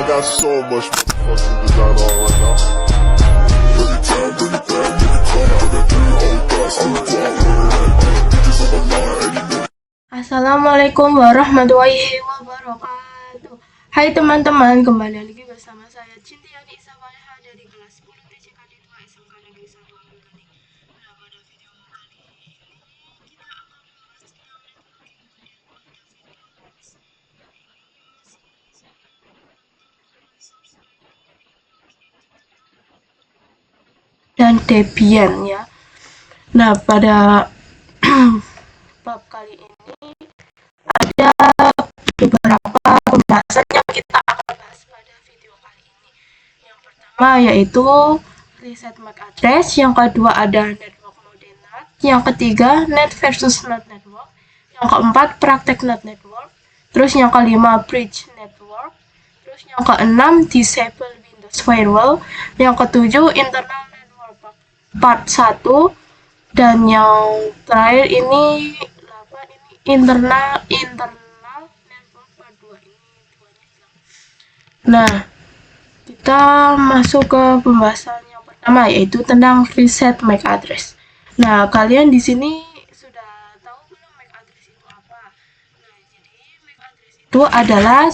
got so much fucking design on right now. Every time, bring it back, make it come out, that three old thoughts, I'm the block, bitches on my line, Assalamualaikum warahmatullahi wabarakatuh. Hai teman-teman, kembali lagi bersama saya Cintiani Isawaleha dari kelas 10 TCKD 2 SMK Negeri 1 Abdul. Nah, pada video kali ini kita akan membahas tentang networking modern pada virtual box. Nah, ini masih dan Debian ya. Nah, pada bab kali ini ada beberapa pembahasan yang kita akan bahas pada video kali ini. Yang pertama yaitu reset MAC address, yang kedua ada network mode NAT, yang ketiga net versus NAT network, yang keempat praktek NAT network, terus yang kelima bridge network, terus yang keenam disable Windows firewall, yang ketujuh internal network part 1, dan yang terakhir ini internal network part 2 ini duanya hilang. Nah, kita masuk ke pembahasan yang pertama yaitu tentang reset MAC address. Nah, kalian di sini sudah tahu belum MAC address itu apa? Nah, jadi MAC address itu adalah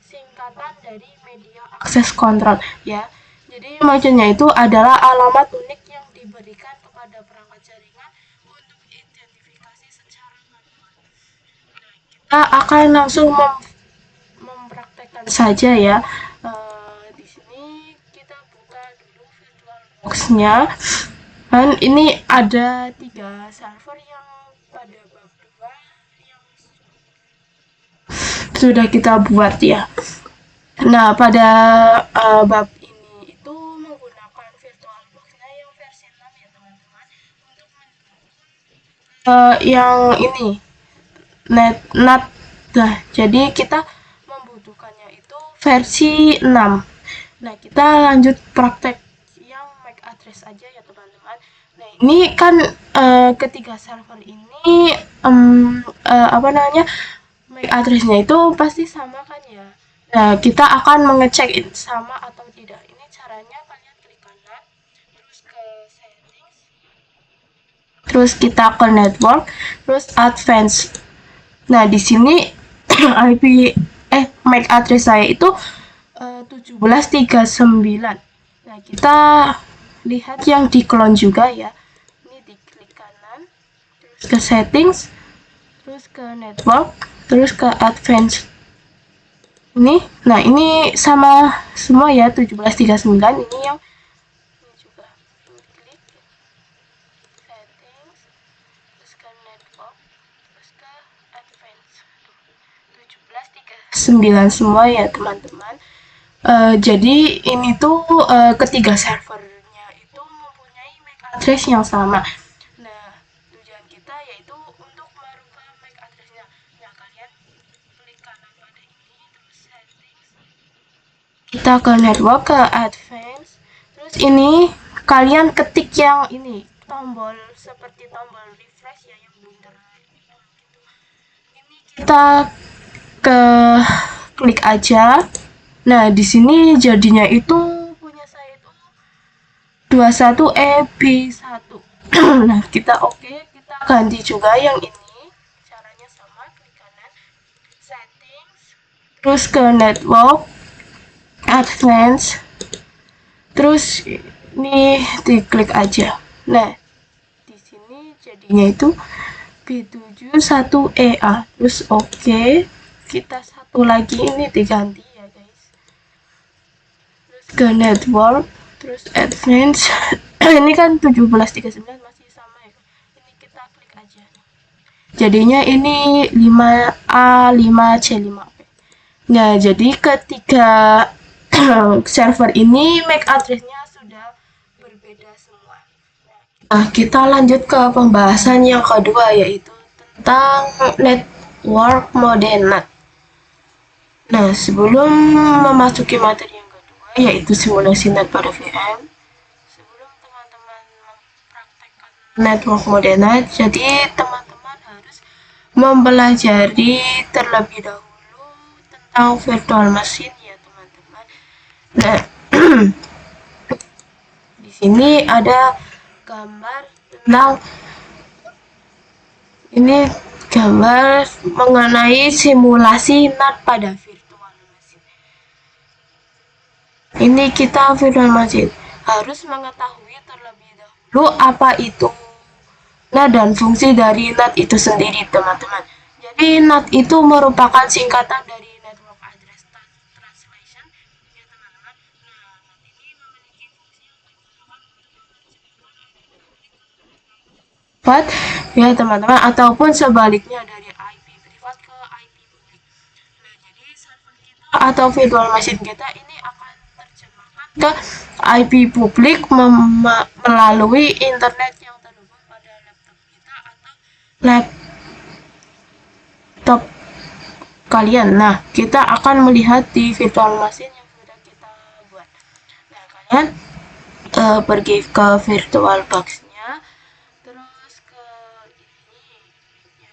singkatan dari media access control ya. Jadi maksudnya itu adalah alamat unik yang diberikan kepada perangkat jaringan untuk identifikasi secara manual. Nah, kita akan langsung mempraktekkan saja ya. Di sini kita buka dulu VirtualBox-nya. Dan ini ada 3 server yang pada bab 2 yang sudah kita buat ya. Nah, pada bab ini itu menggunakan VirtualBox-nya yang versi 6 ya teman-teman. Untuk yang ini NAT. Nah, jadi kita membutuhkannya itu versi 6. Nah, kita lanjut praktek yang MAC address aja ya teman-teman. Nah, ini kan ketiga server ini MAC address-nya itu pasti sama kan ya. Nah, kita akan mengecek sama atau tidak. Ini caranya kalian klik kanan, terus ke settings, terus kita ke network, terus advanced. Nah, di sini MAC address saya itu 1739. Nah, kita lihat yang di clone juga ya. Ini diklik kanan, terus ke settings, terus ke network, terus ke advanced. Nah ini sama semua ya, 1739. Ini yang ini juga klik settings, terus ke network, terus ke advanced. 1739 semua ya teman-teman. Jadi ini tuh ketiga servernya itu mempunyai MAC address yang sama. Nah, tujuan kita yaitu untuk merubah MAC addressnya. Nah, kalian klik kanan pada ini, terus settings, kita ke network, ke advanced, terus ini kalian ketik yang ini, tombol seperti tombol refresh ya, yang bundar gitu. Ini kita ke klik aja. Nah, di sini jadinya itu punya saya itu 21EB1. Nah, kita kita ganti juga yang ini. Caranya sama, klik kanan, settings, terus ke network, advance, terus ini diklik aja. Nah, di sini jadinya itu B71EA. Terus kita satu lagi ini diganti ya guys. Terus ke network, terus advance. Ini kan 1739 masih sama ya. Ini kita klik aja. Jadinya ini 5A, 5C5P. Nah, jadi ketiga server ini MAC address-nya sudah berbeda semua. Nah, kita lanjut ke pembahasan yang kedua yaitu tentang network mode NAT. Nah, sebelum memasuki materi yang kedua yaitu simulasi NAT pada VM, sebelum teman-teman mempraktekkan network mode NAT, jadi teman-teman harus mempelajari terlebih dahulu tentang virtual machine ya teman-teman. Nah, di sini ada gambar tentang ini gambar mengenai simulasi NAT pada virtual machine. Ini kita virtual machine harus mengetahui terlebih dahulu apa itu NAT dan fungsi dari NAT itu sendiri, teman-teman. Jadi NAT itu merupakan singkatan dari Network Address Translation, ya teman-teman. Nah, NAT ini memiliki fungsi yang digunakan privat, ya teman-teman, ataupun sebaliknya dari IP privat ke IP publik. Nah, jadi server kita atau virtual machine kita ini akan terjemahkan ke IP publik melalui internet yang terhubung pada laptop kita atau laptop kalian. Nah, kita akan melihat di virtual machine yang sudah kita buat. Nah, kalian pergi ke virtual box-nya, terus ke ini ya.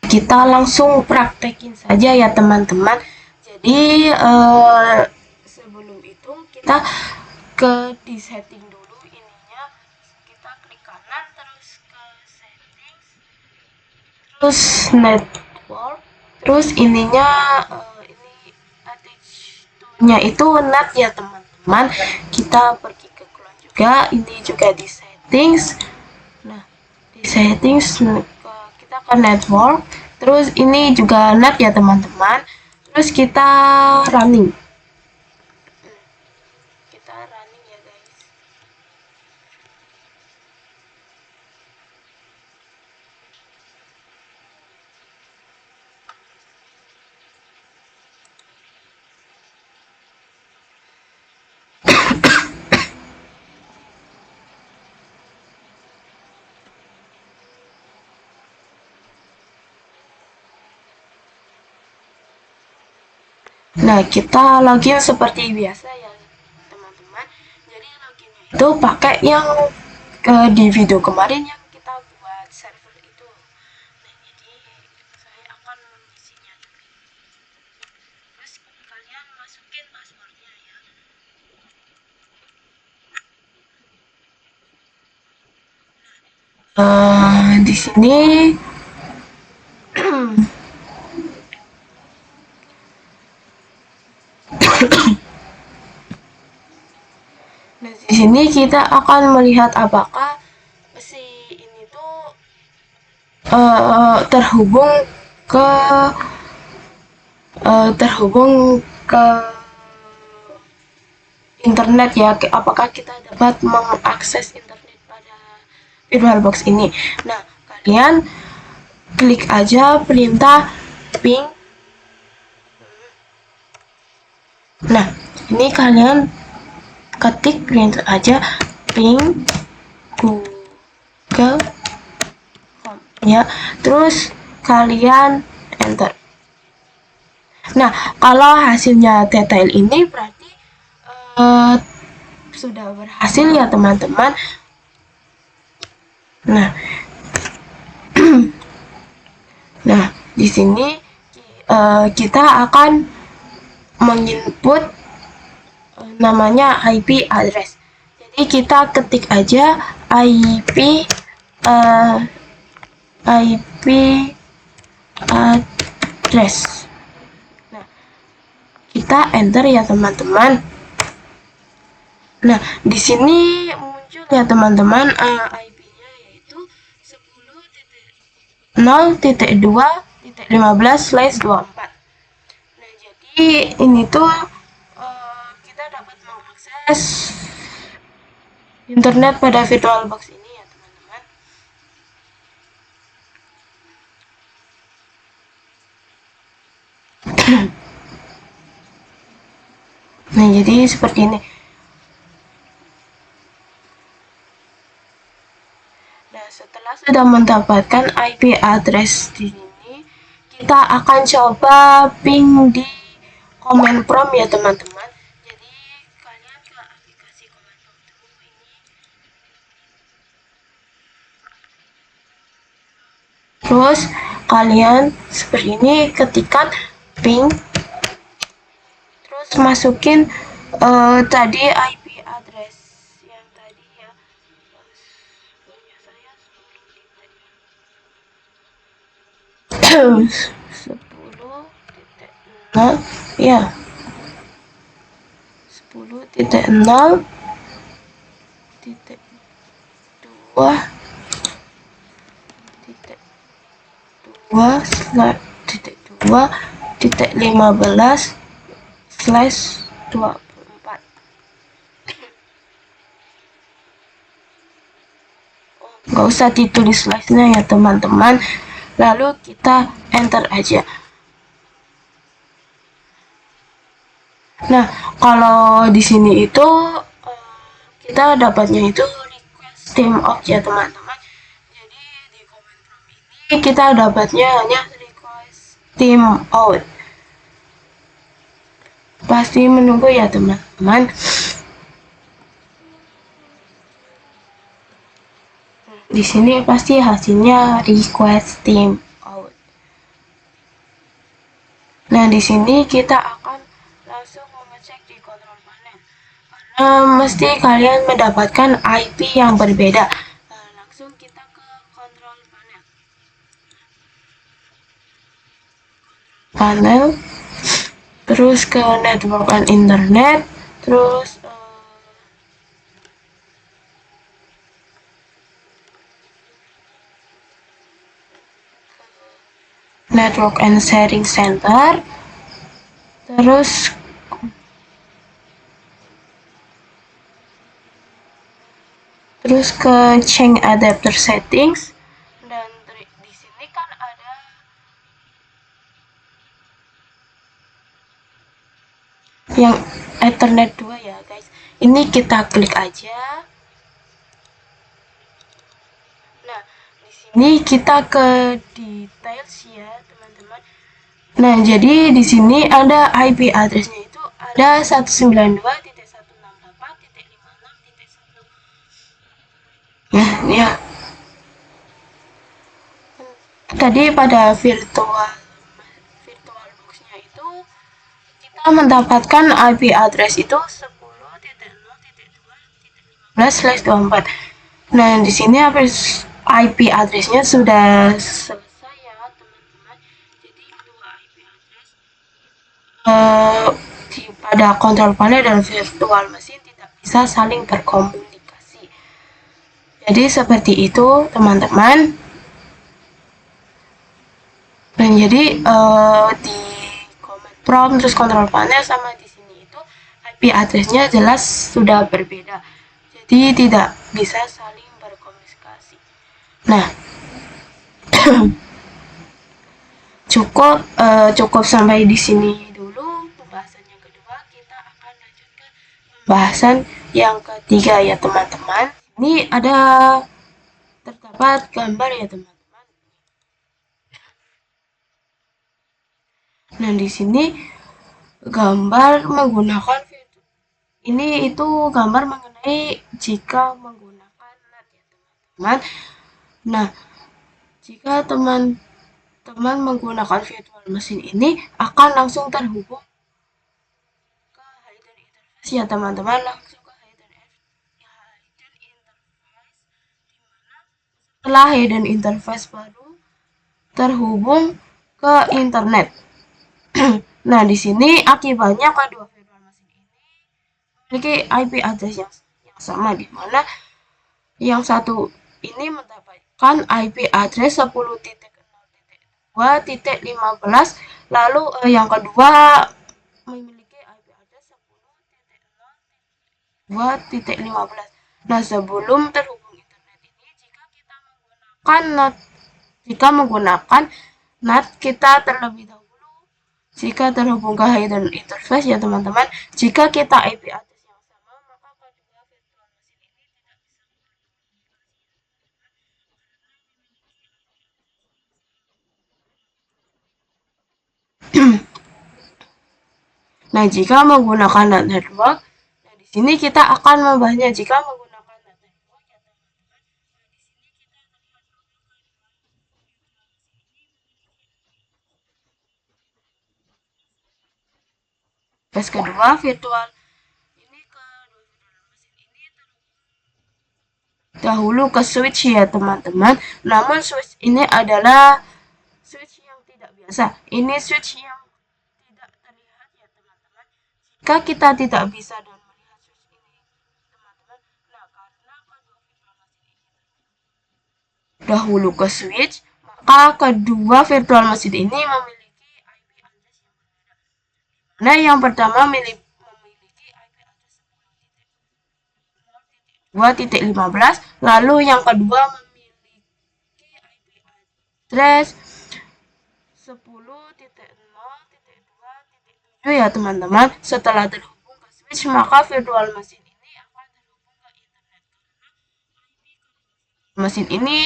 Kita langsung praktekin saja ya teman-teman. Jadi sebelum itu kita di setting dulu ininya, kita klik kanan terus ke settings, terus network, terus ininya ini attach to-nya itu NAT ya teman-teman. Kita pergi ke clone juga, ini juga di settings. Nah, di settings kita ke network, terus ini juga NAT ya teman-teman. Terus kita running. Kita running ya guys. Nah, kita login seperti biasa ya teman-teman. Jadi loginnya itu pakai yang di video kemarin yang kita buat server itu. Nah, jadi saya akan mengisinya dulu. Terus kalian masukin passwordnya ya. Di sini nah, di sini kita akan melihat apakah si ini tuh terhubung ke internet ya, apakah kita dapat mengakses internet pada VirtualBox ini. Nah, kalian klik aja perintah ping. Nah, ini kalian ketik perintah aja ping Google ya, terus kalian enter. Nah, kalau hasilnya detail ini berarti sudah berhasil ya teman-teman. Nah, nah di sini kita akan menginput namanya IP address. Jadi kita ketik aja IP address. Nah, kita enter ya teman-teman. Nah, di sini muncul ya teman-teman IP-nya yaitu 10.0.2.15/24. Nah, jadi ini tuh kita dapat mengakses internet pada VirtualBox ini ya teman-teman. Nah, jadi seperti ini. Nah, setelah sudah mendapatkan IP address di sini, kita akan coba ping di command prompt ya teman-teman. Jadi kalian ke aplikasi command prompt dulu ini. Terus kalian seperti ini ketikkan ping, terus masukin Tadi IP address yang tadi ya, punya saya 10.0 ya, 10.0.2 titik 2.15/24. Nggak usah ditulis slide-nya ya teman-teman, lalu kita enter aja. Nah, kalau di sini itu kita dapatnya itu request team out ya teman-teman. Jadi di command prompt ini kita dapatnya hanya request team out. Pasti menunggu ya teman-teman. Di sini pasti hasilnya request team out. Nah, di sini kita akan langsung mengecek di control panel. Mesti kalian mendapatkan IP yang berbeda. Langsung kita ke control panel, terus ke network and internet, terus network and sharing center, terus ke change adapter settings, dan di sini kan ada yang Ethernet 2 ya guys. Ini kita klik aja. Nah, di sini kita ke details ya teman-teman. Nah, jadi di sini ada IP address-nya itu ada 192.168.56.1. Ya. Tadi pada virtual box-nya itu kita mendapatkan IP address itu 10.0.2.15/24. Nah, di sini IP address-nya sudah selesai ya teman-teman. Jadi dua IP address pada kontrol panel dan virtual mesin tidak bisa saling berkomunikasi. Jadi seperti itu teman-teman. Dan jadi di command prompt terus kontrol panel sama di sini itu IP address-nya jelas sudah berbeda. Jadi tidak bisa saling berkomunikasi. Nah, cukup sampai di sini dulu pembahasan yang kedua. Kita akan lanjutkan pembahasan yang ketiga ya teman-teman. Ini ada terdapat gambar ya teman-teman. Nah, di sini gambar menggunakan ini itu gambar mengenai jika menggunakan NAT ya teman-teman. Nah, jika teman-teman menggunakan virtual machine ini akan langsung terhubung ke hidden interface ya teman-teman, langsung ke hidden interface, dimana setelah hidden interface baru terhubung ke internet. Nah, di sini akibatnya kedua virtual machine ini memiliki IP address yang sama, di mana yang satu ini mendapatkan IP address 10.0.2.15, lalu yang kedua memiliki IP address 10.0.2.15. Nah, sebelum terhubung internet ini, jika menggunakan NAT kita terlebih dahulu. Jika terhubung ke hidden interface ya teman-teman, jika kita IP address yang sama, maka kedua virtual machine ini tidak bisa berkomunikasi. Nah, jika menggunakan NAT network, nah di sini kita akan membahasnya jika menggunakan NAT network ya teman-teman. Nah, di sini kita lihat kedua virtual dahulu ke switch ya teman-teman. Namun switch ini adalah switch yang tidak biasa. Ini switch yang tidak terlihat ya teman-teman. Jika kita tidak bisa dan melihat switch ini teman-teman, nah karena kedua virtual machine ini dahulu ke switch, maka kedua virtual machine ini memiliki IP address yang berbeda. Nah, yang pertama memiliki IP address 10.0.2.15, lalu yang kedua memiliki IP address 10.0.2.7 ya teman-teman. Setelah terhubung ke switch, maka virtual machine ini akan terhubung ke internet. Mesin ini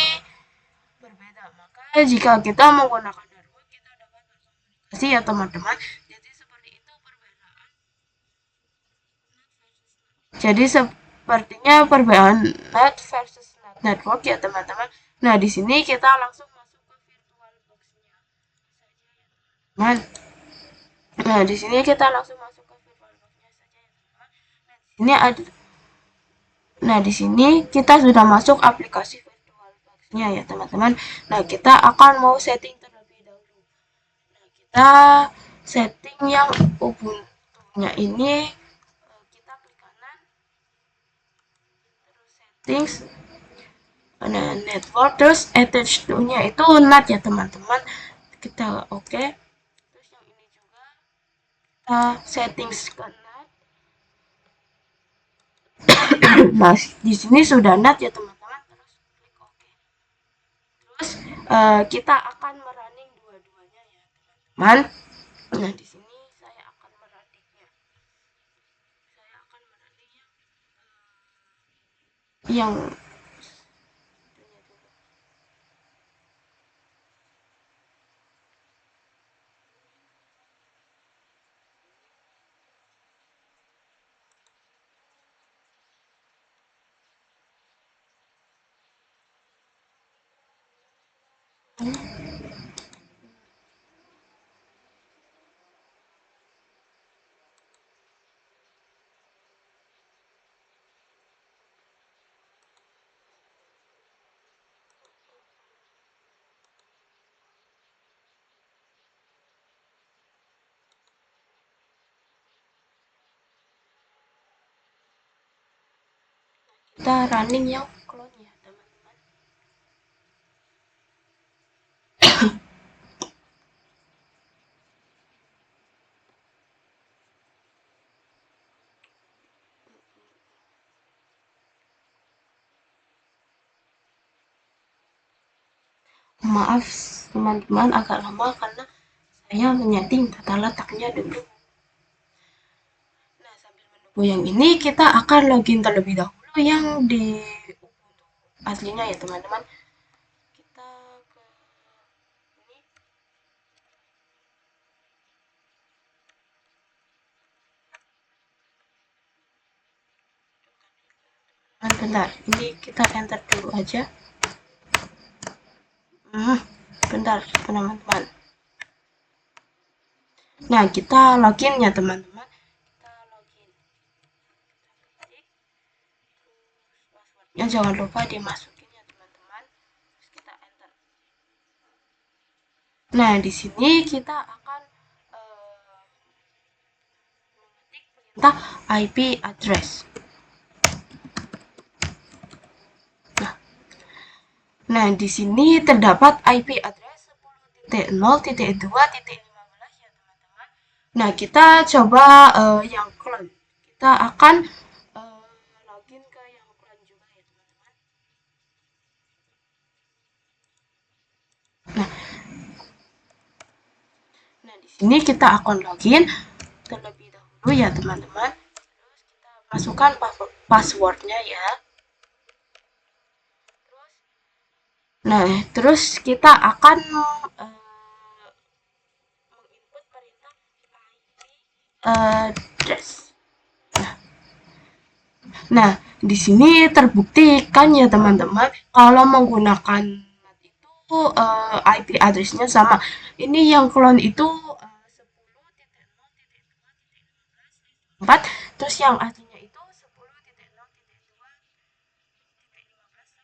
berbeda, maka jika kita menggunakan network, kita dapat berkomunikasi ya teman-teman. Jadi seperti itu perbedaan. Jadi sepertinya perbedaan net versus net network ya teman-teman. Nah, di sini kita langsung masuk ke virtual box-nya. Nah, di sini kita langsung masuk ke virtual box-nya saja ya teman-teman. Nah, di sini kita sudah masuk aplikasi virtual box-nya ya teman-teman. Nah, kita akan mau setting terlebih dahulu. Nah, kita setting yang Ubuntu-nya ini, kita klik kanan, terus settings, nah, network, terus attach to-nya itu NAT ya teman-teman. Kita oke. Terus yang ini juga kita settings ke NAT. Nah, di sini sudah NAT ya teman-teman. Terus klik oke. Terus kita akan merunning dua-duanya ya teman-teman. Nah, di sini saya akan merunningnya. Saya akan merunningnya yang kita running yang clone ya teman-teman. Maaf teman-teman agak lama karena saya menyeting tata letaknya dulu. Nah, sambil menunggu yang ini kita akan login terlebih dahulu yang di Ubuntu aslinya ya teman-teman. Kita ke ini. Bentar, ini kita enter dulu aja. Bentar teman-teman. Nah, kita login ya teman-teman. Kita login. Ya, jangan lupa dimasukin ya teman-teman. Terus kita enter. Nah, di sini kita akan mengetik perintah IP address. Nah, di sini terdapat IP address 10.0.2.15 ya teman-teman. Nah, kita coba yang clone. Kita akan login ke yang clone juga ya teman-teman. Nah, di sini kita akan login terlebih dahulu ya teman-teman. Terus kita masukkan passwordnya ya. Nah, terus kita akan menginput perintah IP address. Nah, di sini terbuktikan ya teman-teman kalau menggunakan NAT itu IP address-nya sama. Ini yang clone itu 10.0.2.4, terus yang aslinya itu 10.0.2.15.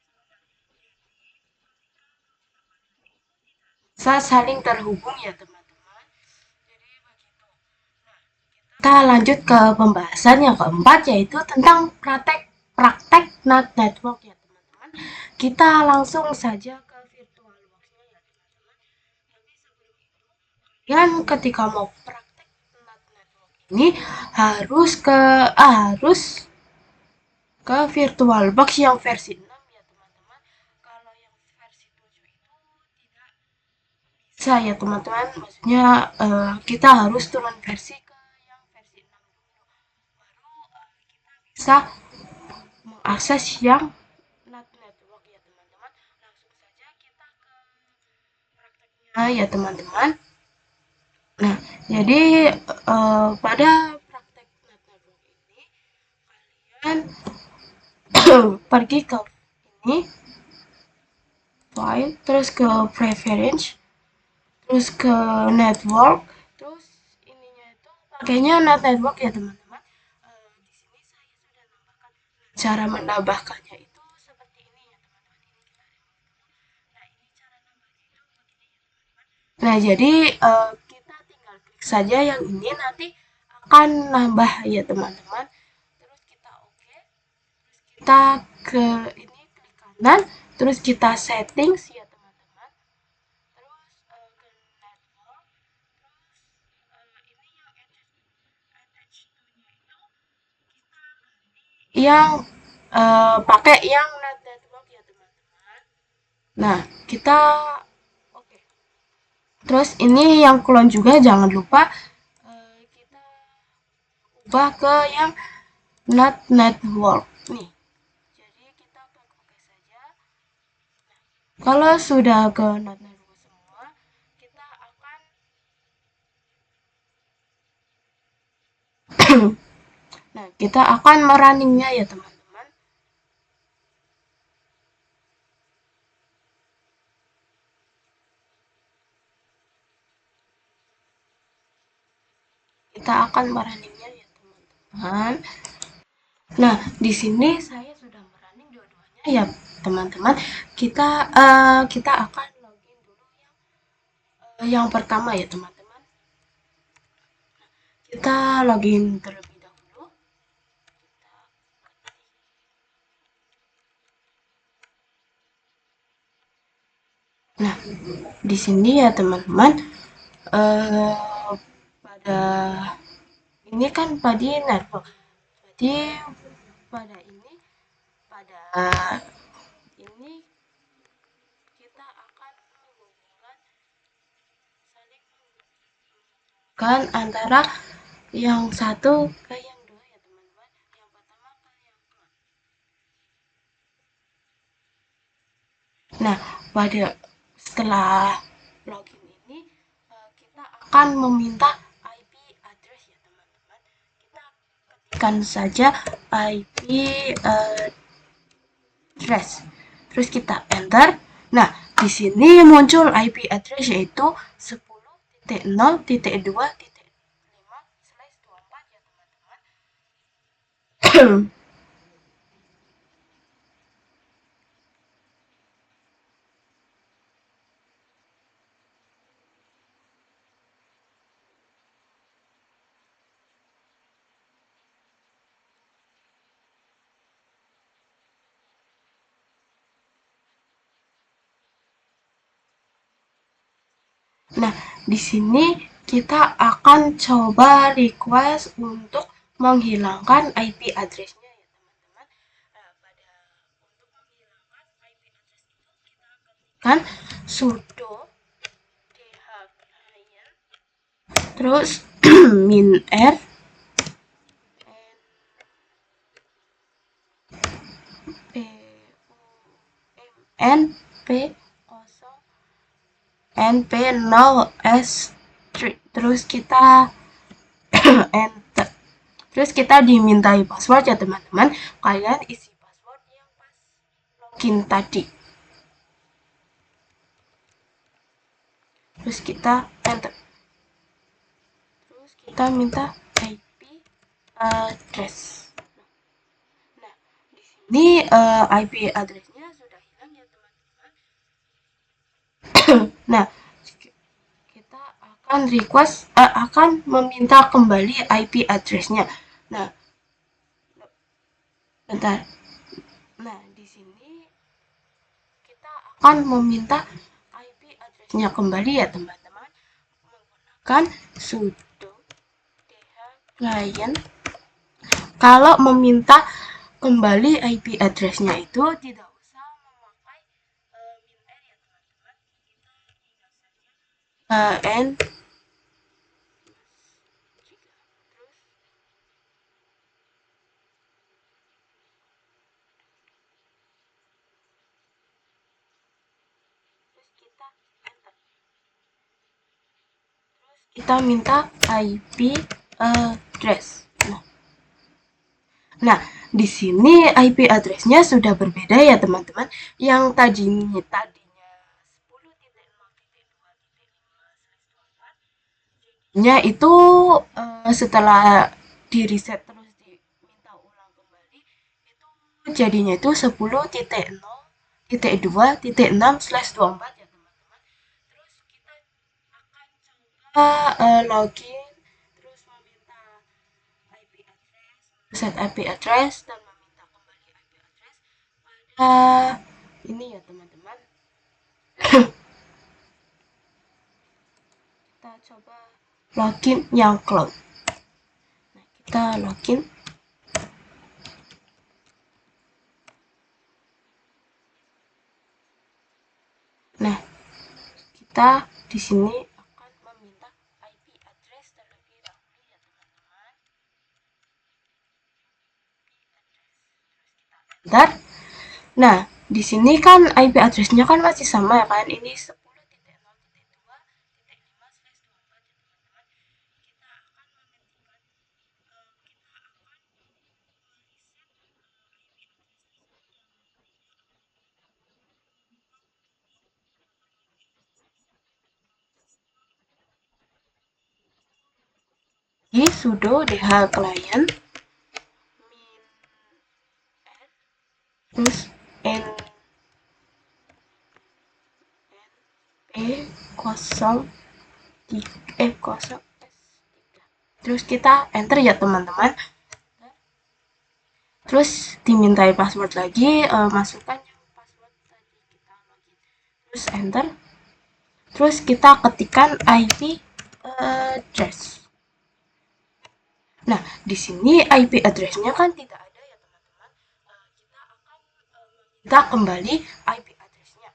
bisa saling terhubung ya teman-teman. Jadi begitu. Nah, kita lanjut ke pembahasan yang keempat, yaitu tentang praktek NAT network ya teman-teman. Kita langsung saja ke VirtualBox-nya ya teman-teman. Tapi sebelum itu, kalian ketika mau praktek NAT network ini harus ke VirtualBox yang versi 6 ya teman-teman. Kalau yang versi 7 itu tidak bisa ya teman-teman. Maksudnya kita harus turun versi ke yang versi 6 dulu. Baru kita bisa mengakses yang NAT network ya teman-teman. Langsung saja kita ke prakteknya ya teman-teman. Nah, jadi pada praktek NAT network ini kalian pergi ke ini file, terus ke preference, terus ke network, terus ininya itu pakainya NAT network ya teman-teman. Di sini saya sudah nambahkan. Cara menambahkannya itu seperti ini ya teman-teman. Ini kita nah ini cara nambahnya itu begini ya teman-teman. Nah jadi kita tinggal klik saja yang ini, nanti akan nambah ya teman-teman. Terus kita oke, terus kita ke ini klik kanan, terus kita settings ya teman-teman. Terus ke network, terus ini yang attach to-nya itu kita ganti yang pakai yang NAT network ya teman-teman. Nah kita oke. Terus ini yang clone juga, jangan lupa kita ubah ke yang NAT network nih. Jadi kita klik oke saja. Nah, kalau sudah ke NAT network semua, kita akan nah kita akan merunningnya ya teman-teman. Kita akan merunningnya ya teman-teman. Nah, di sini saya sudah merunning dua-duanya ya teman-teman. Kita akan login dulu yang pertama ya teman-teman. Kita login terlebih dahulu. Nah, di sini ya teman-teman, pada ini kan pada network. Jadi pada ini kita akan menghubungkan antara yang satu ke yang dua ya teman-teman. Yang pertama ke yang kedua. Nah, setelah login ini kita akan meminta IP address ya teman-teman. Kita ketikkan saja IP address. Terus kita enter. Nah, di sini muncul IP address yaitu 10.0.2.5/24 ya teman-teman. Nah, di sini kita akan coba request untuk menghilangkan IP address-nya ya teman-teman. Untuk menghilangkan IP address itu kita ketikkan sudo client terus -r np 0s3, terus kita enter. Terus kita dimintai password ya teman-teman. Kalian isi password yang pas login tadi. Terus kita enter. Terus kita minta IP address. Nah, di sini IP addressnya sudah hilang ya teman-teman. Nah, akan meminta kembali IP address-nya. Nah, bentar. Nah, di sini kita akan meminta IP address-nya kembali ya, teman-teman, menggunakan sudo client. Kalau meminta kembali IP address-nya itu tidak usah memakai min ya, teman-teman. And kita minta IP address. Nah, di sini IP address-nya sudah berbeda ya, teman-teman. Yang tadinya 10.0.2.5/4 itu setelah di reset terus diminta ulang kembali, itu jadinya itu 10.0.2.6/24 ya, teman-teman. Terus kita akan coba login, terus meminta IP address, set IP address, dan meminta kembali IP address pada ini ya, teman-teman. Kita coba login yang cloud. Nah, kita login. Nah, kita di sini akan meminta IP address terlebih dahulu ya, teman-teman. Bentar. Nah, di sini kan IP address-nya kan masih sama ya kan? Ini 10.0.2.5/24 ya, teman-teman. Di sudo dh client terus np0 terus kita enter ya, teman-teman. Terus dimintai password lagi, masukkan yang password tadi kita login, terus enter. Terus kita ketikkan IP address. Nah, di sini IP address-nya kan tidak ada ya, teman-teman. Kita akan meminta kembali IP address-nya.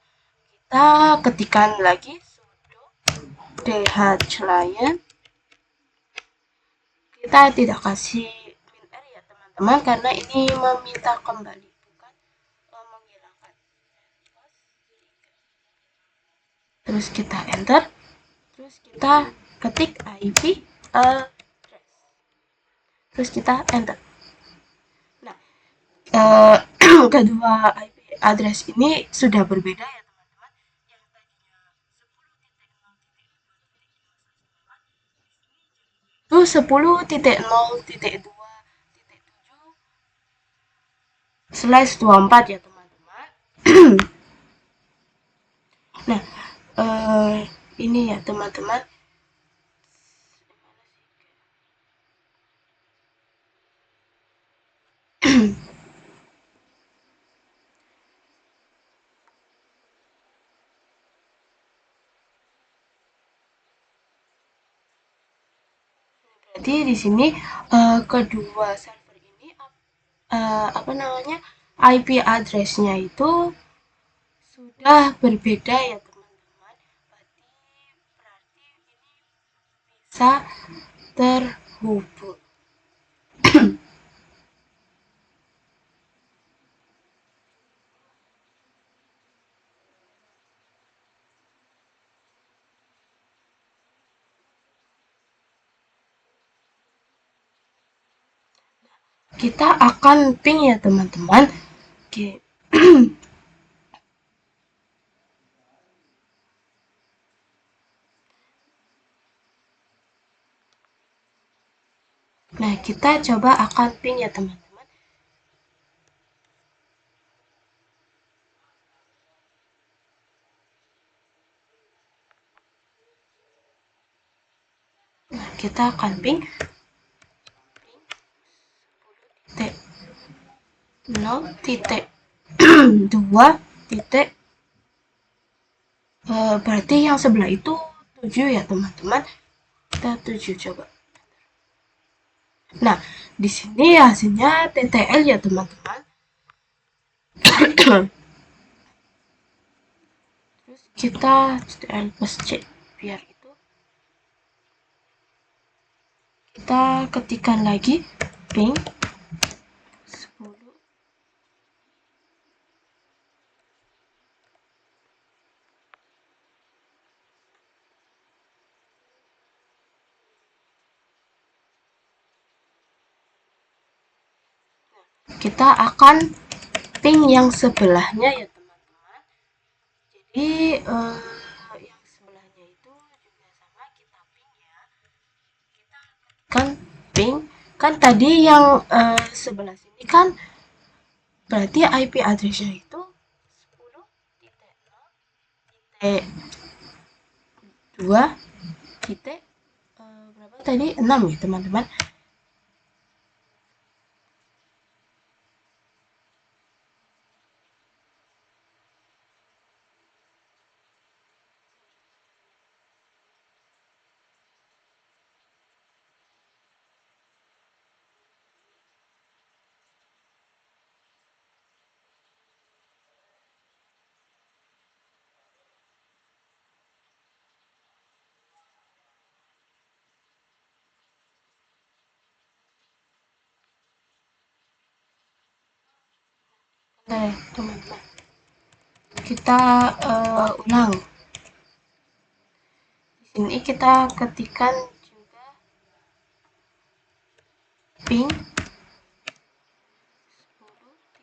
Kita ketikkan lagi sudo dh client. Kita tidak kasih min r ya, teman-teman, karena ini meminta kembali, bukan menghilangkan. Terus kita enter. Terus kita ketik IP address. Terus kita enter. Nah, kedua IP address ini sudah berbeda ya, teman-teman. Yang tadinya 10.0.2.5/4 itu 10.0.2.7/24 ya, teman-teman. Nah, ini ya, teman-teman. Jadi di sini kedua server ini IP address-nya itu sudah berbeda ya, teman-teman. Berarti ini bisa terhubung. Kita akan ping ya, teman-teman. Oke. Nah, kita coba akan ping ya, teman-teman. kita akan ping 0.2 titik berarti yang sebelah itu 7 ya teman-teman. Kita 7 coba. Nah, di sini hasilnya TTL ya teman-teman. Terus kita TTL plus C biar itu. Kita ketikkan lagi ping 10. Kita akan ping yang sebelahnya ya teman-teman. Jadi yang sebelahnya itu juga sama, kita ping ya. Kita kan ping, kan tadi yang sebelah sini kan berarti IP address-nya itu 10.0.2 titik berapa tadi, 6 ya teman-teman. Oke teman-teman, kita ulang. Di sini kita ketikkan juga ping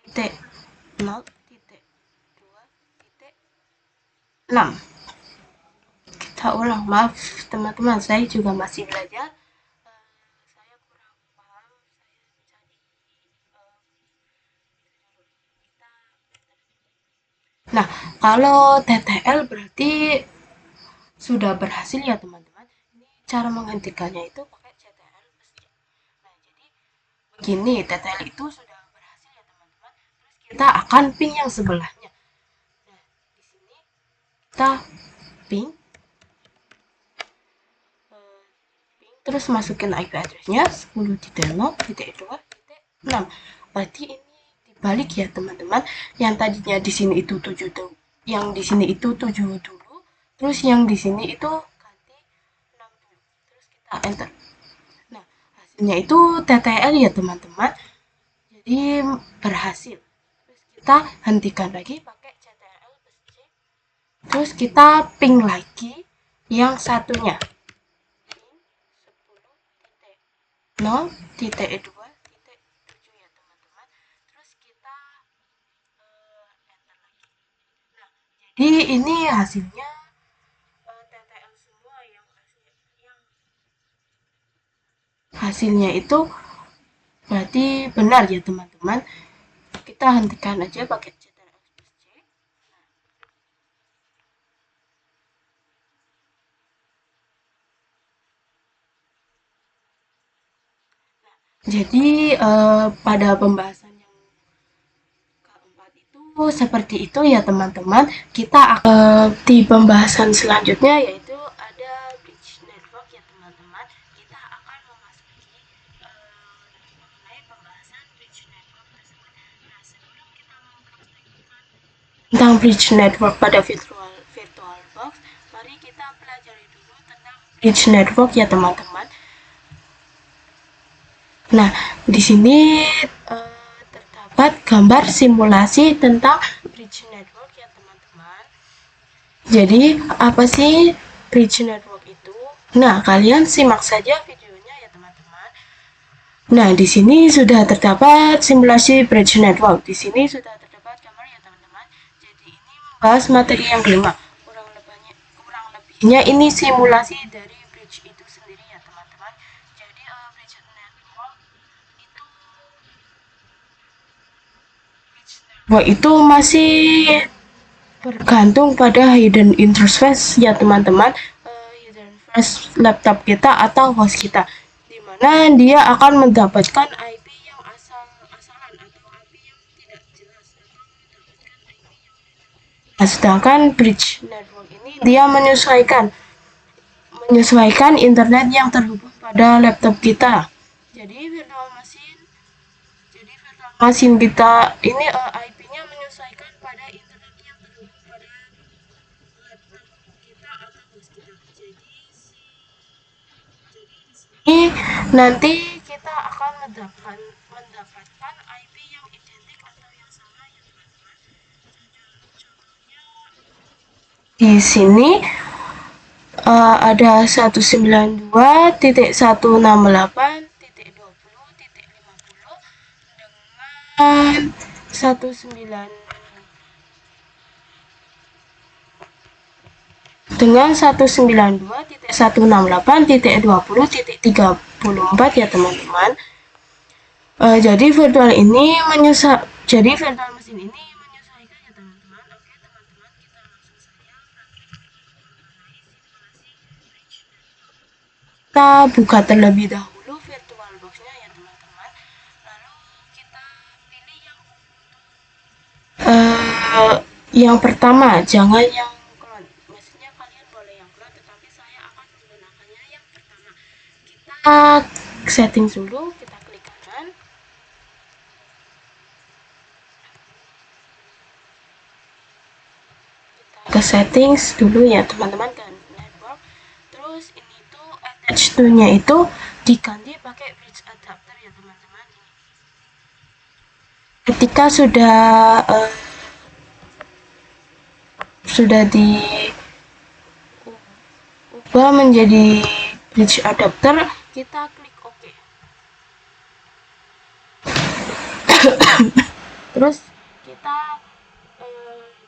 10.0.2.6. Kita ulang, maaf teman-teman, saya juga masih belajar. Saya kurang paham, saya cari Nah, kalau TTL berarti sudah berhasil ya teman-teman. Ini cara menghentikannya itu pakai CTRL plus C. Nah, jadi begini, TTL itu sudah berhasil ya teman-teman. Terus kita akan ping yang sebelahnya. Nah, di sini kita ping, terus masukin IP address-nya 10.0.2.6. Berarti ini dibalik ya teman-teman. Yang tadinya di sini itu 7 tuh, yang di sini itu 7 dulu, terus yang di sini itu ganti 6 dulu. Terus kita enter. Nah, hasilnya itu TTL ya teman-teman. Jadi berhasil. Terus kita hentikan lagi pakai CTRL plus C. Terus kita ping lagi yang satunya. 0.2.7 ya teman-teman. Terus kita enter lagi. Nah, jadi ini hasilnya TTL semua, yang hasilnya itu berarti benar ya teman-teman. Kita hentikan aja pakai CTRL plus C. Jadi pada pembahasan yang keempat itu seperti itu ya teman-teman. Kita di pembahasan selanjutnya yaitu ada bridge network ya teman-teman. Kita akan memasuki mengenai pembahasan bridge network tersebut. Nah, sebelum kita mempraktekkan tentang bridge network pada VirtualBox, mari kita pelajari dulu tentang bridge network ya teman-teman. Nah, di sini terdapat gambar simulasi tentang bridge network ya teman-teman. Jadi, apa sih bridge network itu? Nah, kalian simak saja videonya ya teman-teman. Nah, di sini sudah terdapat simulasi bridge network. Di sini sudah terdapat gambar ya teman-teman. Jadi, ini membahas materi yang kelima. Kurang lebihnya ini simulasi dari bridge itu sendiri ya teman-teman. Jadi, bridge network itu masih bergantung pada hidden interface ya teman-teman. Hidden flash laptop kita atau host kita, di mana dia akan mendapatkan IP yang asal-asalan atau IP yang tidak jelas, nah, sedangkan bridge network ini dia menyesuaikan internet yang terhubung pada laptop kita. Jadi virtual machine kita ini IP-nya menyesuaikan pada internet yang terhubung pada laptop kita atau host kita. Jadi nanti kita akan mendapatkan IP yang identik atau yang sama ya teman-teman. Di sini ada 192.168.20.50 dengan 192.168.20.34 ya teman-teman. Jadi virtual machine ini menyesuaikan ya teman-teman. Oke teman-teman, kita langsung saja kita buka terlebih dahulu VirtualBox-nya ya teman-teman. Lalu kita pilih yang pertama, jangan yang clone. Maksudnya kalian boleh yang clone, tetapi saya akan menggunakannya yang pertama. Kita setting dulu, kita klik kanan. Kita ke settings dulu ya teman-teman, kan network. Terus ini tuh attach to-nya itu diganti pakai bridge adapter ya teman-teman. Ketika sudah diubah menjadi bridge adapter, kita klik OK. Terus kita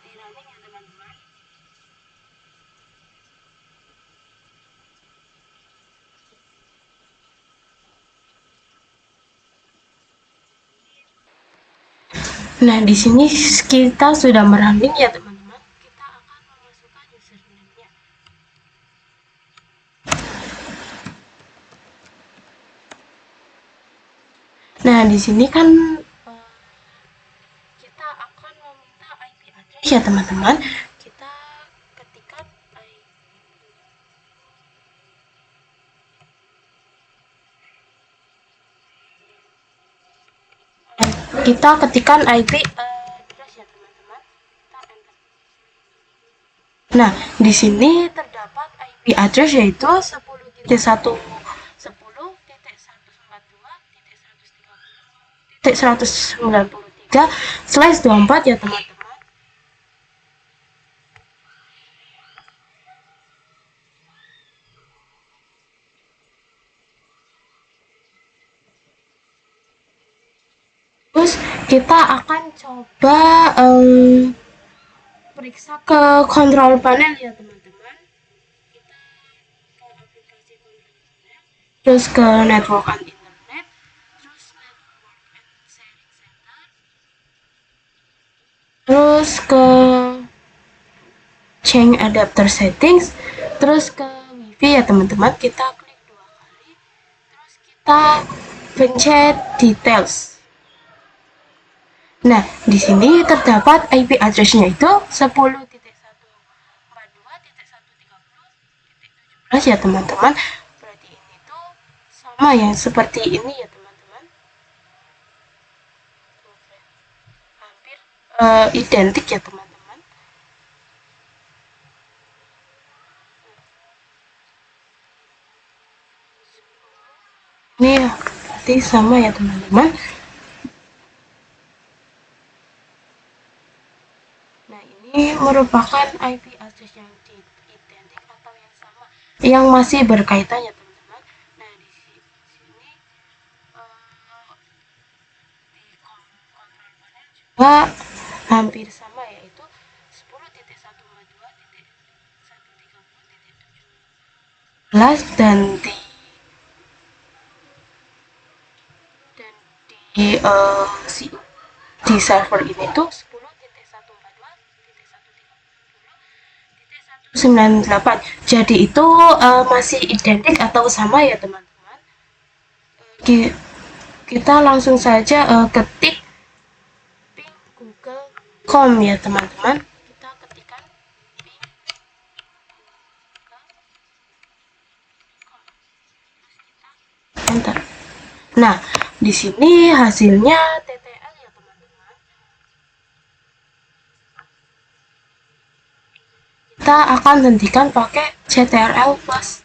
di running ya teman-teman. Nah, di sini kita sudah merunning ya teman-teman. Kita akan memasukkan username-nya. Nah, di sini kan kita akan meminta IP address ya teman-teman. Kita ketikkan IP address ya teman-teman. Kita enter. Nah, di sini terdapat IP address yaitu 10.1.10.10.193/24 ya teman-teman. Terus kita akan coba periksa ke control panel ya teman-teman. Kita ke aplikasi control panel, terus ke network and internet, terus network and sharing center, terus ke change adapter settings, terus ke wifi ya teman-teman. Kita klik 2 kali, terus kita pencet details. Nah, di sini terdapat IP address-nya itu 10.142.130.17 ya teman-teman. Berarti ini tuh sama yang seperti ini ya teman-teman. Hampir identik ya teman-teman. Ini ya, berarti sama ya teman-teman. Ini merupakan IP address yang identik atau yang sama, yang masih berkaitan ya teman-teman. Nah, di sini di control panel juga hampir sama, yaitu 10.130.130.17 dan di server ini tuh 10.142.130.191 98. Jadi itu masih identik atau sama ya teman-teman. Kita langsung saja ketik ping google.com ya teman-teman. Kita ketikkan ping enter. Nah, di sini hasilnya TTL ya teman-teman. Kita akan hentikan pakai CTRL plus.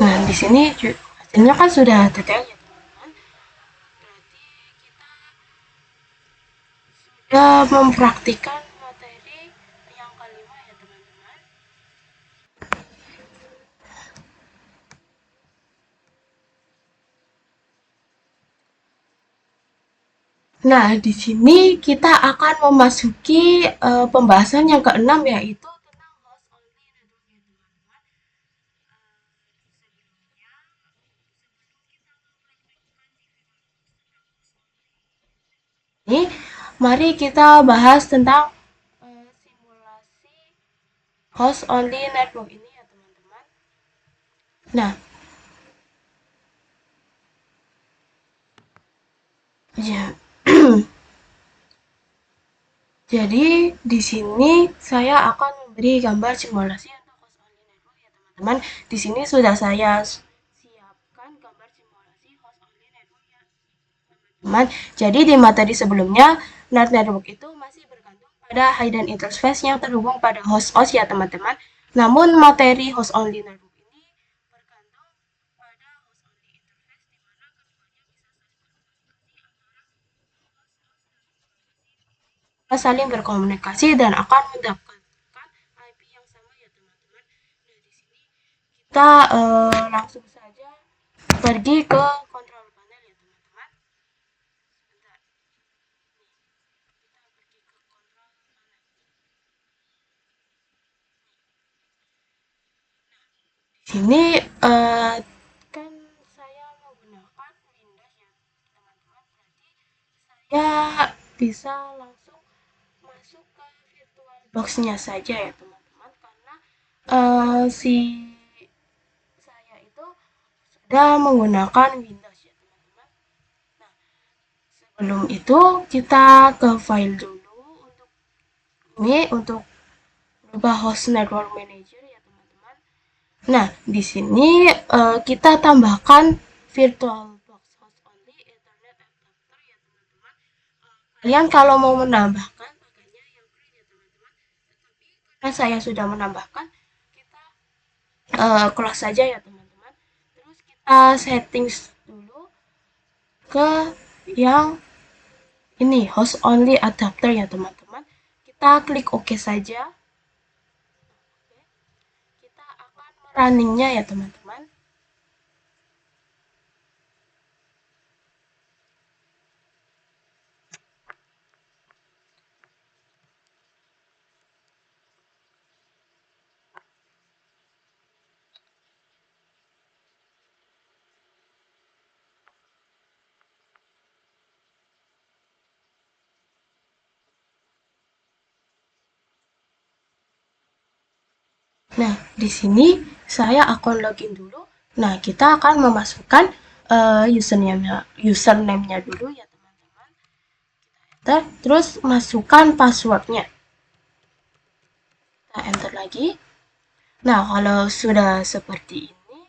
Nah, di sini hasilnya kan sudah TTL ya teman-teman. Berarti kita sudah mempraktikkan materi yang kelima ya teman-teman. Nah, di sini kita akan memasuki pembahasan yang keenam, yaitu tentang host only network ya teman-teman. Ini mari kita bahas tentang simulasi host only network ini ya teman-teman. Nah, ya. Jadi di sini saya akan memberi gambar simulasi untuk host only network ya teman-teman. Di sini sudah saya siapkan gambar simulasi host only network ya teman-teman. Jadi di materi sebelumnya NAT network itu masih bergantung pada hidden interface yang terhubung pada host ya teman-teman. Namun materi host only network ini bergantung pada host only interface di mana keduanya bisa saling berkomunikasi dan akan mendapatkan IP yang sama ya teman-teman. Nah, di sini kita langsung saja pergi ke control panel ya teman-teman. Sebentar. Kita pergi ke control panel. Di sini kan saya menggunakan Windows ya teman-teman. Berarti saya bisa langsung masuk ke VirtualBox-nya saja ya teman-teman, karena si saya itu sudah menggunakan Windows ya teman-teman. Nah, sebelum itu kita ke file dulu untuk berubah host network manager ya teman-teman. Nah, di sini kita tambahkan VirtualBox host only Ethernet adapter ya teman-teman. Kalian kalau mau menambahkan pakainya yang green ya teman-teman. Tetapi karena saya sudah menambahkan, kita close saja ya teman-teman. Terus kita settings dulu ke yang ini host only adapter ya teman-teman. Kita klik OK saja. Kita akan runningnya ya teman-teman. Nah, di sini saya akan login dulu. Nah, kita akan memasukkan username-nya dulu ya teman-teman. Kita enter, terus masukkan passwordnya. Kita enter lagi. Nah, kalau sudah seperti ini,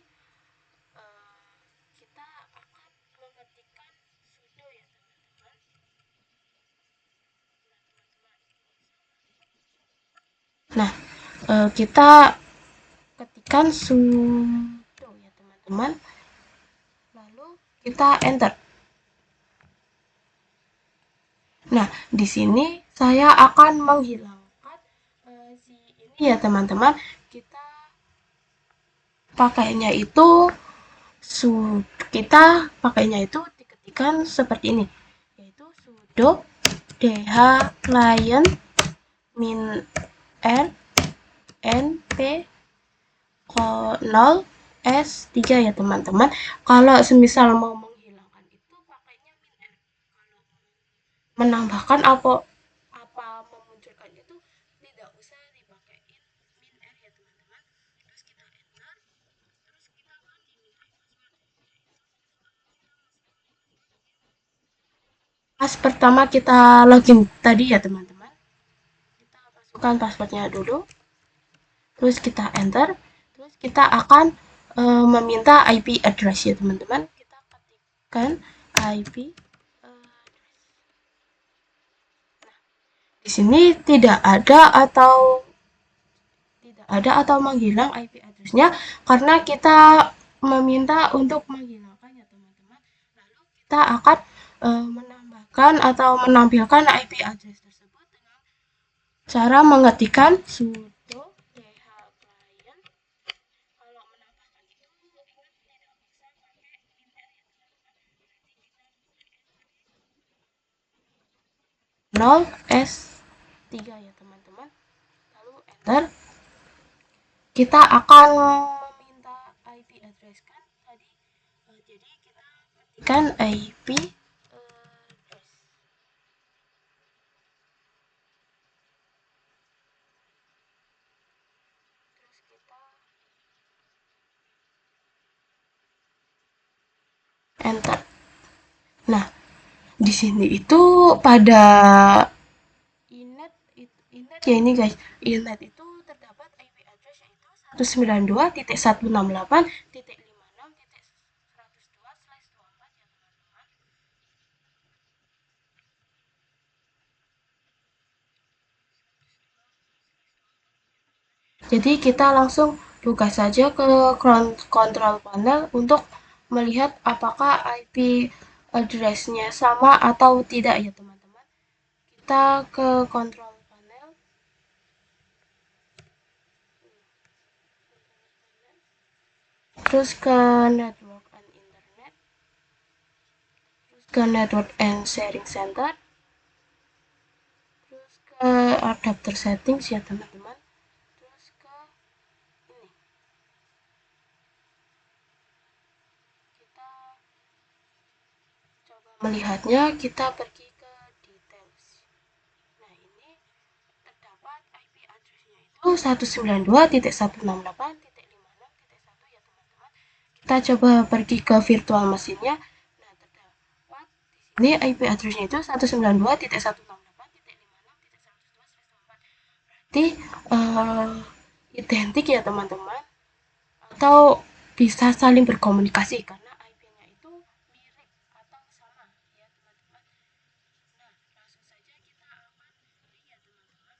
kita akan mengetikkan sudo ya teman-teman. Nah, kita ketikkan sudo ya teman-teman, lalu kita enter. Nah, di sini saya akan menghilangkan si ini ya teman-teman. Kita pakainya itu diketikkan seperti ini, yaitu sudo dh client min r np 0 s3 ya teman-teman. Kalau semisal mau menghilangkan itu pakainya min r. Kalau menambahkan apa Pas pertama kita login tadi ya teman-teman, kita masukkan passwordnya dulu, terus kita enter, terus kita akan meminta IP address ya teman-teman. Kita ketikkan IP address. Di sini tidak ada atau menghilang IP address-nya karena kita meminta untuk menghilangkannya teman-teman. Lalu kita akan menambahkan atau menampilkan IP address tersebut dengan cara mengetikkan sudo dhclient. Kalau menambahkan itu tidak bisa pakai enter 0S3 ya teman-teman. Lalu enter. Kita akan meminta IP address kan tadi. Jadi kita ketikkan IP address. Terus kita enter. Nah, di sini itu pada inet ya ini guys. Inet itu terdapat IP address yaitu 192.168.56.102/24 ya teman-teman. Jadi kita langsung buka saja ke control panel untuk melihat apakah IP address-nya sama atau tidak ya teman-teman. Kita ke control panel, terus ke network and internet, terus ke network and sharing center, terus ke adapter settings ya teman-teman, terus ke ini. Kita coba melihatnya, kita pergi ke details. Nah, ini terdapat IP address-nya itu 192.168.56.1 ya teman-teman. Kita coba pergi ke virtual mesinnya. Nah, terdapat di sini IP address-nya itu 192.168.56.102/24. Berarti identik ya teman-teman, atau bisa saling berkomunikasi karena IP-nya itu mirip atau sama ya teman-teman. Nah, langsung saja kita akan lihat teman-teman,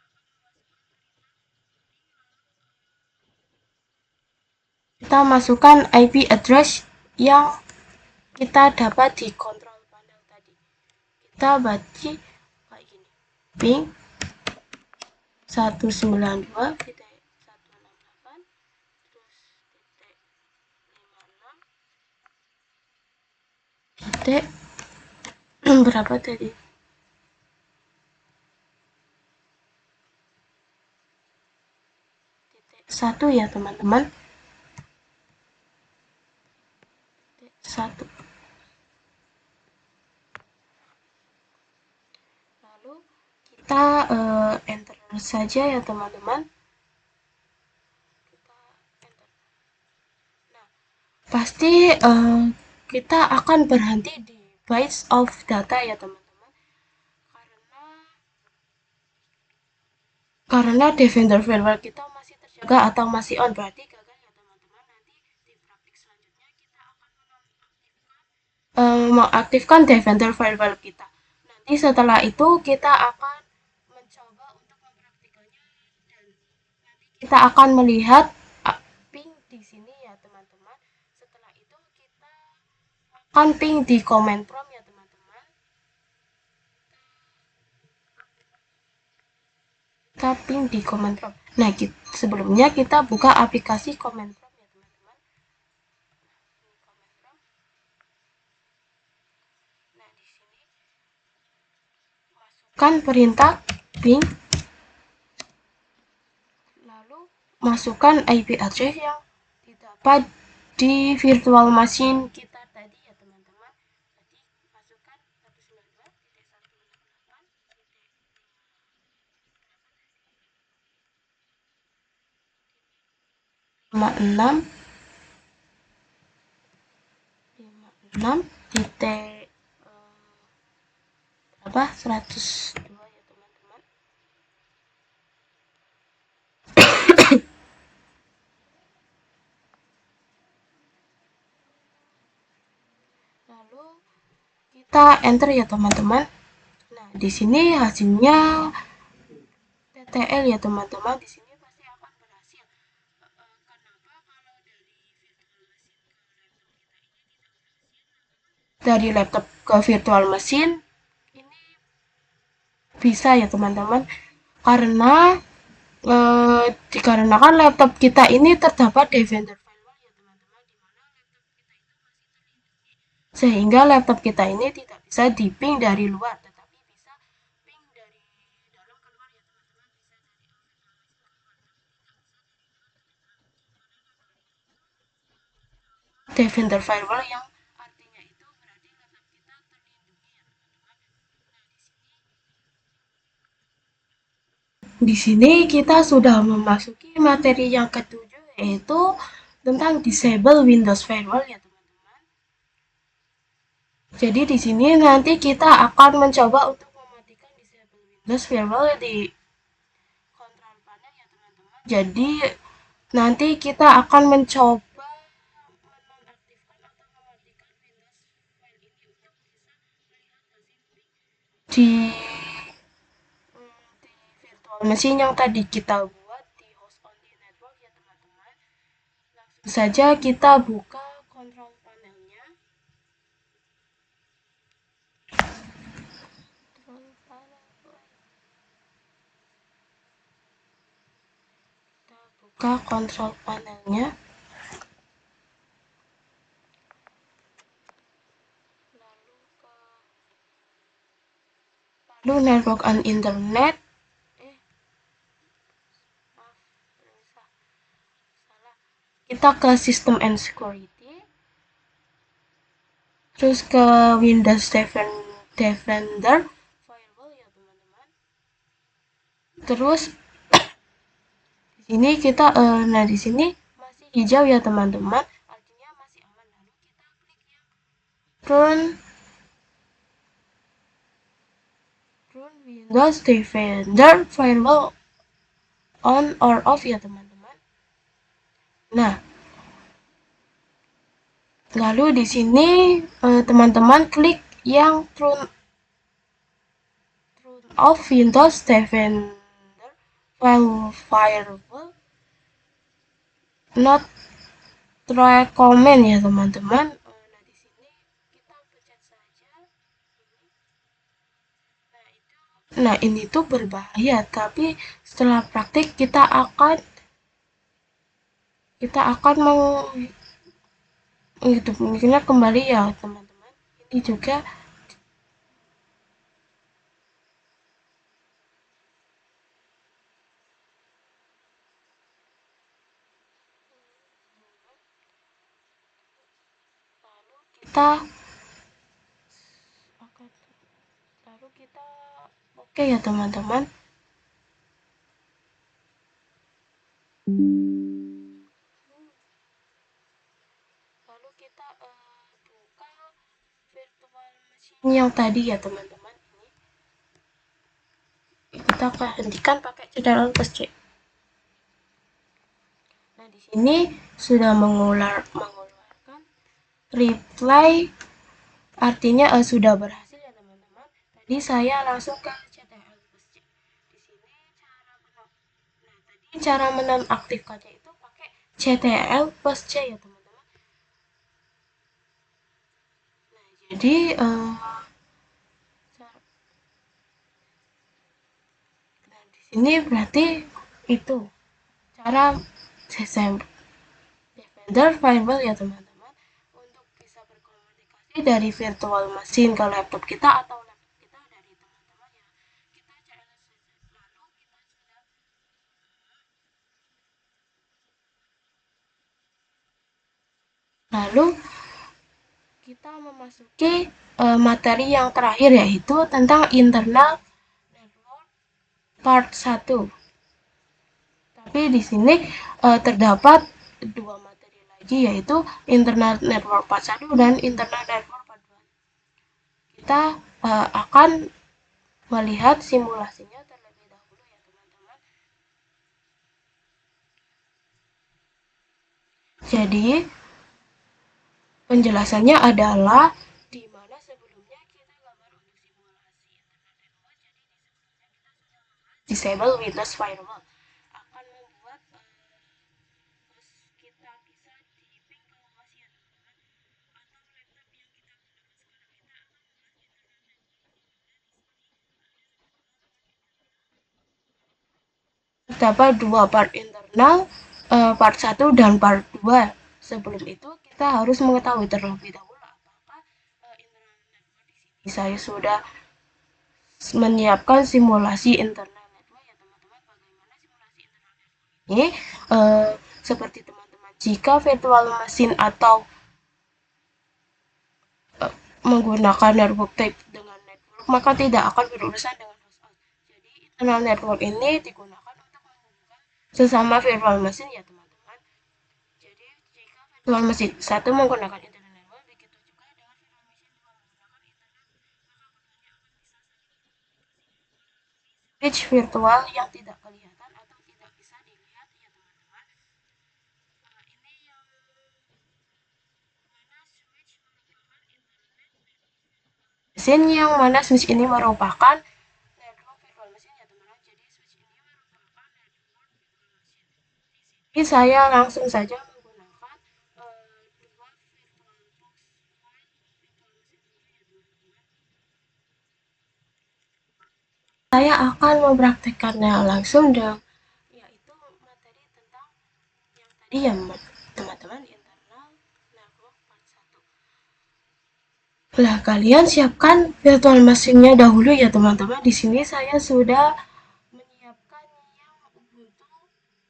kita akan kita masukkan IP address yang kita dapat di control panel tadi. Kita baca kayak gini, ping 192.168 terus titik 56 titik berapa tadi, titik 1 ya teman-teman, titik 1. Lalu kita enter saja ya teman-teman. Kita enter. Nah, pasti kita akan berhenti di bytes of data ya teman-teman, karena defender firewall kita masih terjaga atau masih on, berarti gagal ya teman-teman. Nanti di praktik selanjutnya kita akan mengaktifkan defender firewall kita. Nanti setelah itu kita akan mencoba untuk mempraktikannya dan nanti kita akan melihat ping di sini ya teman-teman. Setelah itu kita akan ping di command prompt ya teman-teman. Kita ping di command prompt. Nah, sebelumnya kita buka aplikasi command prompt ya teman-teman. Nah, di sini masukkan perintah ping, lalu masukkan IP address yang didapat di virtual machine kita tadi ya teman-teman. Jadi masukkan 192.168.56 titik berapa? 102 ya teman-teman. Lalu kita enter ya teman-teman. Nah, di sini hasilnya TTL ya teman-teman. Di sini pasti akan berhasil. Kenapa kalau dari laptop ke virtual machine ini bisa ya teman-teman? Karena dikarenakan laptop kita ini terdapat Defender firewall ya teman-teman, sehingga laptop kita ini tidak bisa di-ping dari luar, tetapi bisa ping dari dalam keluar ya teman-teman. Defender firewall yang artinya itu berarti laptop kita terlindungi ya teman-teman. Di sini kita sudah memasuki materi yang ketujuh, yaitu tentang disable Windows Firewall ya teman-teman. Jadi di sini nanti kita akan mencoba untuk mematikan disable Windows Firewall di control panel ya teman-teman. Jadi nanti kita akan mencoba menonaktifkan atau mematikan Windows File ini untuk bisa melihat hasil di virtual machine yang tadi kita buat di host only network ya teman-teman. Langsung saja kita buka control panelnya. Kita buka control panelnya. Lalu network and internet. Kita ke system and security. Terus ke Windows Defender firewall ya teman-teman. Terus di sini kita nah di sini masih hijau ya teman-teman, artinya masih aman. Lalu kita klik yang run Windows Defender firewall on or off ya teman-teman. Nah, lalu di sini teman-teman klik yang turn off Windows Defender firewall not recommend ya teman-teman. Nah di sini kita pencet saja. Nah ini tuh berbahaya, tapi setelah praktik kita akan menghidupkannya kembali ya teman-teman. Ini juga lalu kita oke ya teman-teman. Lalu kita buka virtual machine yang tadi ya teman-teman. Kita akan hentikan pakai Ctrl+C. Nah di sini sudah mengeluarkan reply, artinya sudah berhasil ya teman-teman. Tadi saya langsung ke Ctrl+C. Di sini cara menonaktifkannya itu pakai Ctrl+C ya teman-teman. Nah jadi ini berarti itu cara Defender firewall ya teman-teman, untuk bisa berkomunikasi dari virtual machine ke laptop kita atau laptop kita dari teman-teman ya. Kita cari lalu kita memasuki materi yang terakhir, yaitu tentang internal network part 1. Tapi di sini terdapat dua materi lagi, yaitu internal network part 1 dan internal network part 2. Kita akan melihat simulasinya terlebih dahulu ya teman-teman. Jadi penjelasannya adalah di mana sebelumnya kita gambar untuk simulasi disable Windows Firewall akan membuat kita bisa di ping ke lokasi atau laptop yang kita terdapat dua part internal, part 1 dan part 2. Sebelum itu kita harus mengetahui terlebih dahulu apakah internal network di sini. Saya sudah menyiapkan simulasi internal network ya teman-teman. Bagaimana simulasi internal network ini? Seperti teman-teman, jika virtual machine atau menggunakan network tape dengan network, maka tidak akan berurusan dengan host. Jadi internal network ini digunakan untuk menghubungkan sesama virtual machine ya teman-teman. Jadi jika virtual machine satu menggunakan internal network, begitu juga dengan virtual machine dua menggunakan internet, switch virtual yang tidak kelihatan atau tidak bisa dilihat ya teman-teman. Ini yang mesin yang mana switch ini merupakan network virtual machine ya teman-teman. Jadi switch ini merupakan network virtual machine. Di sini saya langsung saja menggunakan dua virtual box file virtual machine dulu ya teman-teman. Saya akan mempraktekkannya langsung dengan yaitu materi tentang yang tadi ya teman-teman, internal network part 1. Nah, kalian siapkan virtual machine-nya dahulu ya teman-teman. Di sini saya sudah menyiapkan yang Ubuntu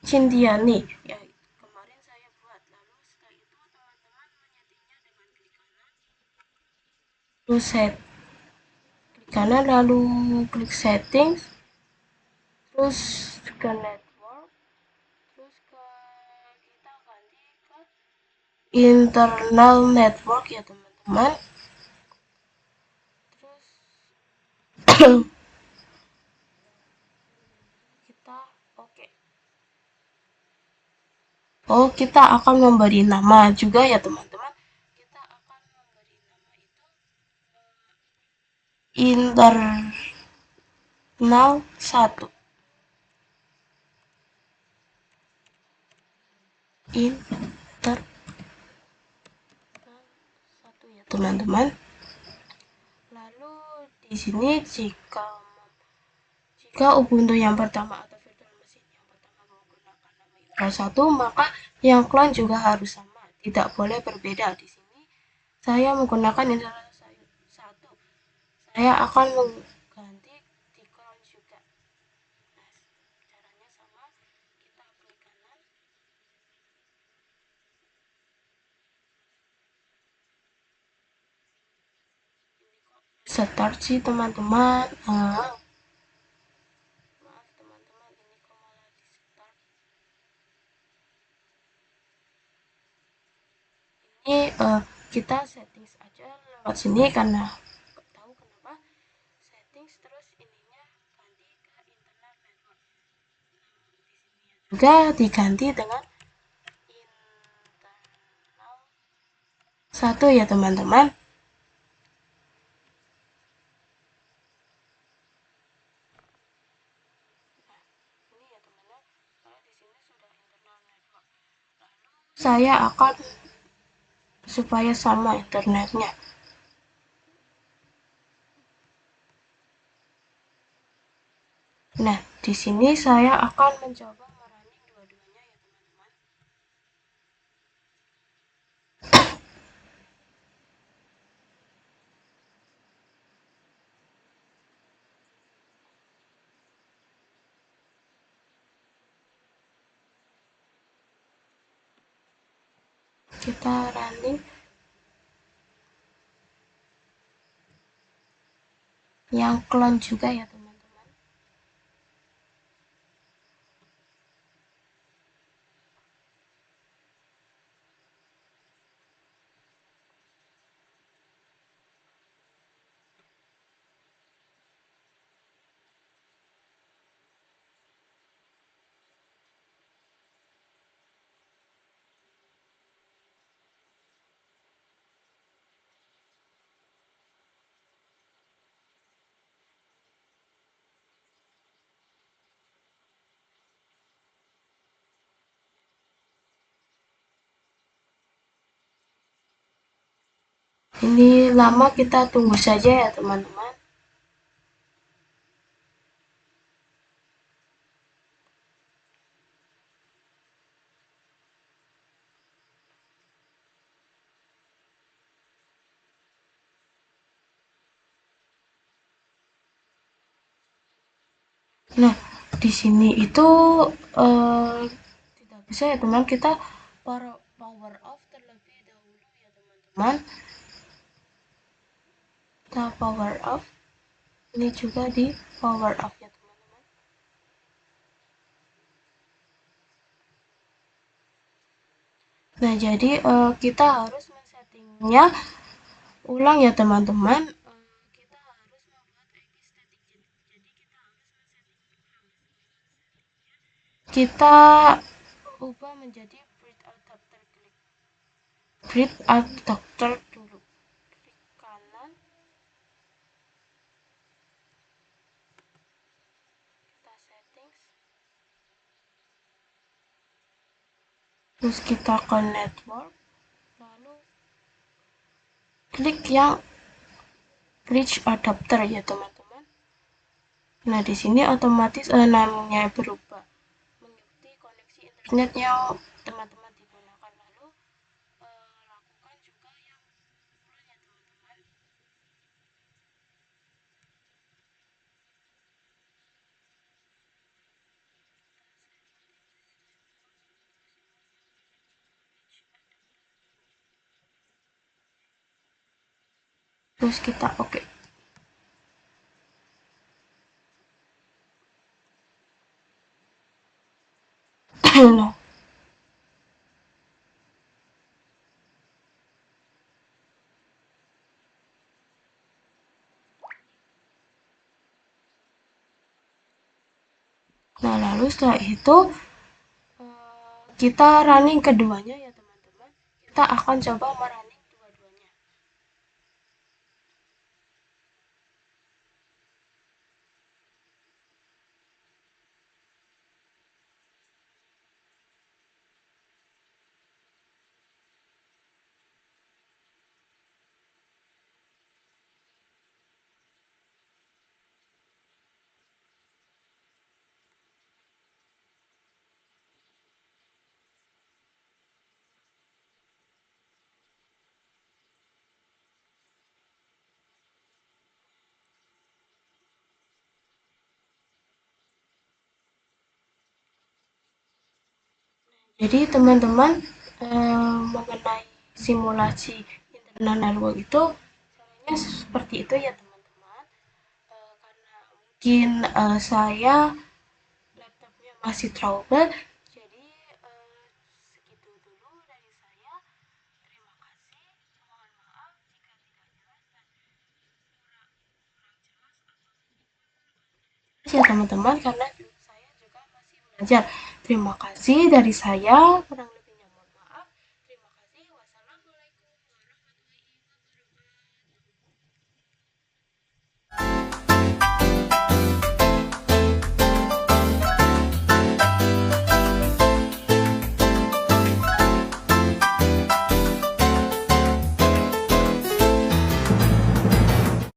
Cintiani. Ya, kemarin saya buat. Lalu setelah itu teman-teman menyetingnya dengan klik kanan. Terus klik kanan lalu klik settings. Terus ke network. Terus kita ganti ke internal network ya teman-teman. Kita oke. Oh, kita akan memberi nama juga ya teman-teman. Kita akan memberi nama itu internal 1. Internal 1 ya teman-teman. Lalu di sini jika Ubuntu yang pertama atau virtual machine yang pertama menggunakan nama internal 1, maka yang clone juga harus sama, tidak boleh berbeda. Di sini saya menggunakan internal 1. Saya akan mengganti di clone juga. Nah, caranya sama, kita klik kanan. Start sih teman-teman. Maaf teman-teman, ini kok malah di start. Ini kita settings aja lewat sini karena nggak tahu kenapa. Settings terus ininya ganti ke internet network. Juga diganti dengan internal 1 ya teman-teman. Saya akan supaya sama internetnya. Nah, di sini saya akan mencoba merunning dua-duanya ya teman-teman. Kita running yang clone juga ya teman-teman. Ini lama, kita tunggu saja ya teman-teman. Nah, di sini itu tidak bisa ya teman, kita power off terlebih dahulu ya teman-teman. Kita power off. Ini juga di power off ya teman-teman. Nah, jadi kita harus men-settingnya ulang ya teman-teman. Kita harus membuat ID static. Jadi kita ubah menjadi breathe adapter. Breathe adapter dulu. Klik kanan. Kita settings. Terus kita ke network. Lalu klik yang bridge adapter ya teman-teman. Nah, di sini otomatis namanya berubah mengikuti koneksi internet yang teman-teman digunakan. Lalu lakukan juga yang bulan ya teman-teman. Terus kita oke. Nah, lalu setelah itu kita running keduanya ya teman-teman. Kita akan coba merunning dua-duanya. Jadi teman-teman mengenai simulasi internal network itu caranya seperti itu ya teman-teman. Karena mungkin saya laptopnya masih trouble, jadi segitu dulu dari saya. Terima kasih. Mohon maaf jika tidak jelas dan kurang jelas ya teman-teman, karena saya juga masih belajar. Terima kasih dari saya. Kurang